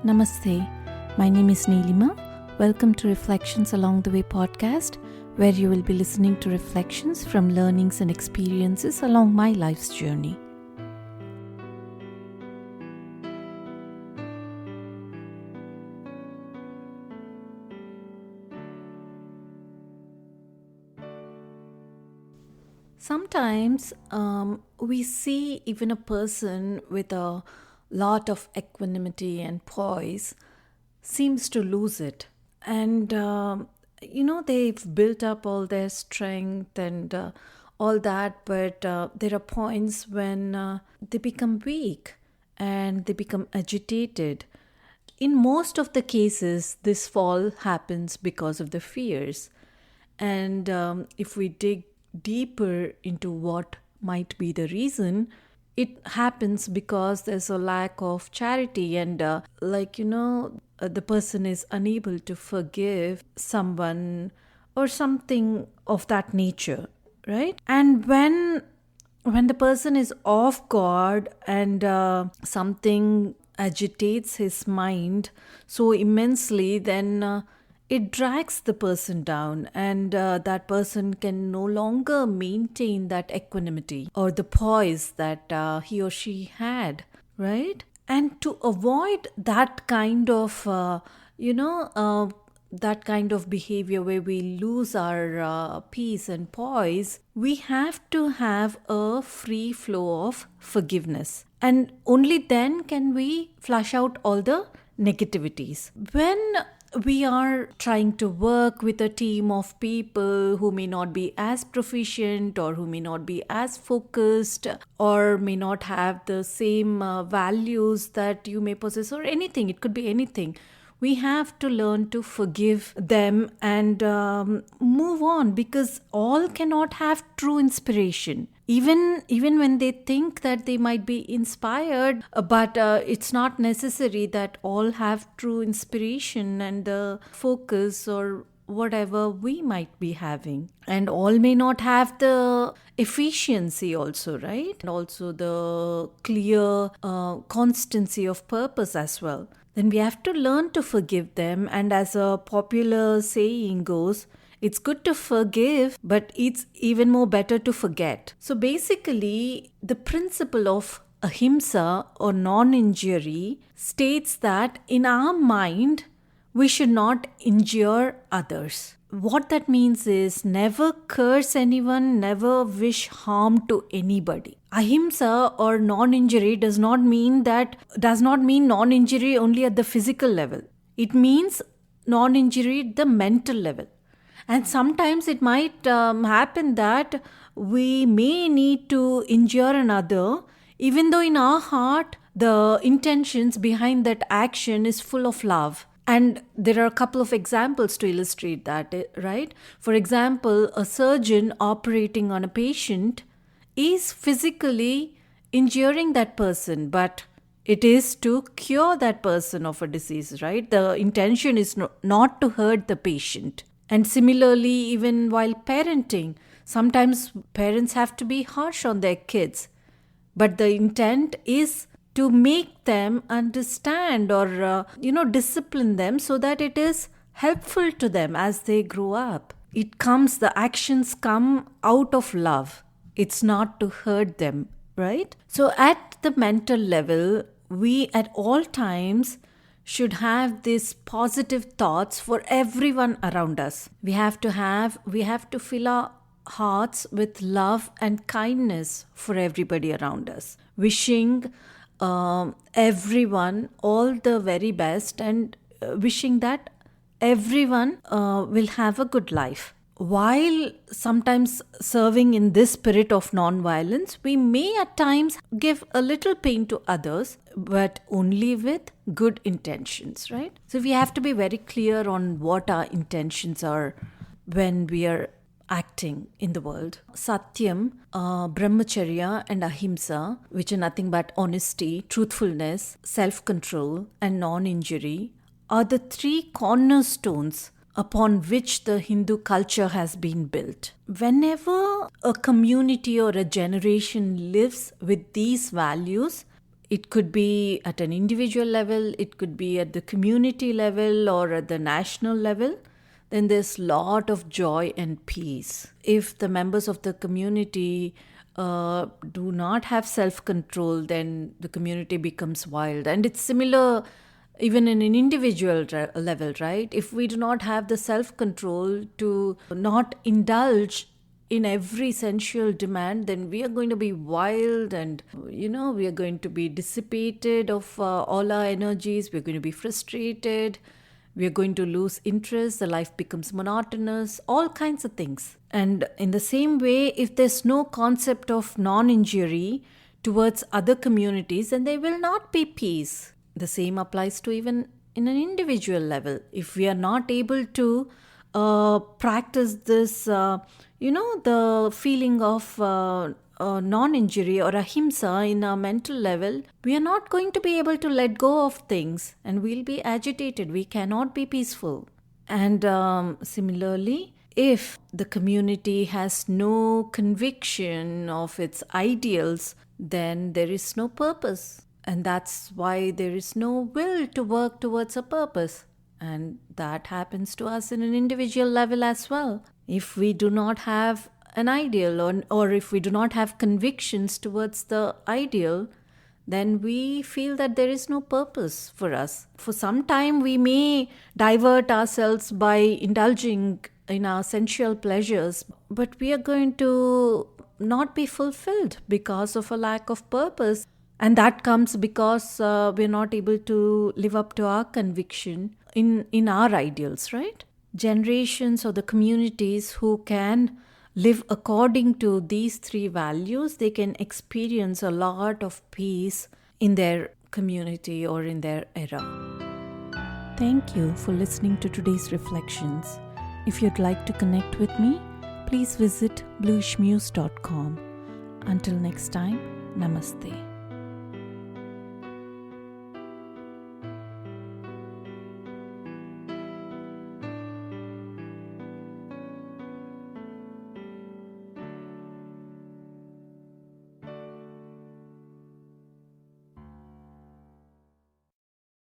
Namaste. My name is Neelima. Welcome to Reflections Along the Way podcast, where you will be listening to reflections from learnings and experiences along my life's journey. Sometimes we see even a person with a lot of equanimity and poise seems to lose it. And, they've built up all their strength and all that, but there are points when they become weak and they become agitated. In most of the cases, this fall happens because of the fears. And if we dig deeper into what might be the reason, it happens because there's a lack of charity and the person is unable to forgive someone or something of that nature, right? And when the person is off guard and something agitates his mind so immensely, then it drags the person down, and that person can no longer maintain that equanimity or the poise that he or she had, right? And to avoid that kind of, that kind of behavior where we lose our peace and poise, we have to have a free flow of forgiveness. And only then can we flush out all the negativities. When we are trying to work with a team of people who may not be as proficient or who may not be as focused or may not have the same values that you may possess, or anything. It could be anything. We have to learn to forgive them and move on, because all cannot have true inspiration. Even when they think that they might be inspired, but it's not necessary that all have true inspiration and the focus or whatever we might be having. And all may not have the efficiency also, right? And also the clear constancy of purpose as well. Then we have to learn to forgive them. And as a popular saying goes, it's good to forgive, but it's even more better to forget. So basically, the principle of Ahimsa or non-injury states that in our mind, we should not injure others. What that means is never curse anyone, never wish harm to anybody. Ahimsa or non-injury does not mean non-injury only at the physical level. It means non-injury at the mental level. And sometimes it might happen that we may need to injure another, even though in our heart, the intentions behind that action is full of love. And there are a couple of examples to illustrate that, right? For example, a surgeon operating on a patient is physically injuring that person, but it is to cure that person of a disease, right? The intention is not to hurt the patient. And similarly, even while parenting, sometimes parents have to be harsh on their kids, but the intent is to make them understand or, discipline them so that it is helpful to them as they grow up. The actions come out of love. It's not to hurt them, right? So at the mental level, we at all times should have these positive thoughts for everyone around us. We have to fill our hearts with love and kindness for everybody around us, wishing everyone all the very best and wishing that everyone will have a good life. While sometimes serving in this spirit of non-violence, we may at times give a little pain to others, but only with good intentions, right? So we have to be very clear on what our intentions are when we are acting in the world. Satyam, brahmacharya and ahimsa, which are nothing but honesty, truthfulness, self-control and non-injury, are the three cornerstones upon which the Hindu culture has been built. Whenever a community or a generation lives with these values, It could be at an individual level, it could be at the community level or at the national level, then there's lot of joy and peace. If the members of the community do not have self-control, then the community becomes wild. And it's similar even in an individual level, right? If we do not have the self-control to not indulge in every sensual demand, then we are going to be wild, and we are going to be dissipated of all our energies. We're going to be frustrated, we are going to lose interest, the life becomes monotonous, all kinds of things. And in the same way, if there's no concept of non-injury towards other communities, then there will not be peace. The same applies to even in an individual level. If we are not able to practice this, the feeling of non-injury or ahimsa in our mental level, we are not going to be able to let go of things, and we'll be agitated. We cannot be peaceful. And similarly, if the community has no conviction of its ideals, then there is no purpose. And that's why there is no will to work towards a purpose. And that happens to us in an individual level as well. If we do not have an ideal, or if we do not have convictions towards the ideal, then we feel that there is no purpose for us. For some time, we may divert ourselves by indulging in our sensual pleasures, but we are going to not be fulfilled because of a lack of purpose. And that comes because we're not able to live up to our conviction in our ideals, right? Generations or the communities who can live according to these three values, they can experience a lot of peace in their community or in their era. Thank you for listening to today's reflections. If you'd like to connect with me, please visit bluishmuse.com. Until next time, namaste.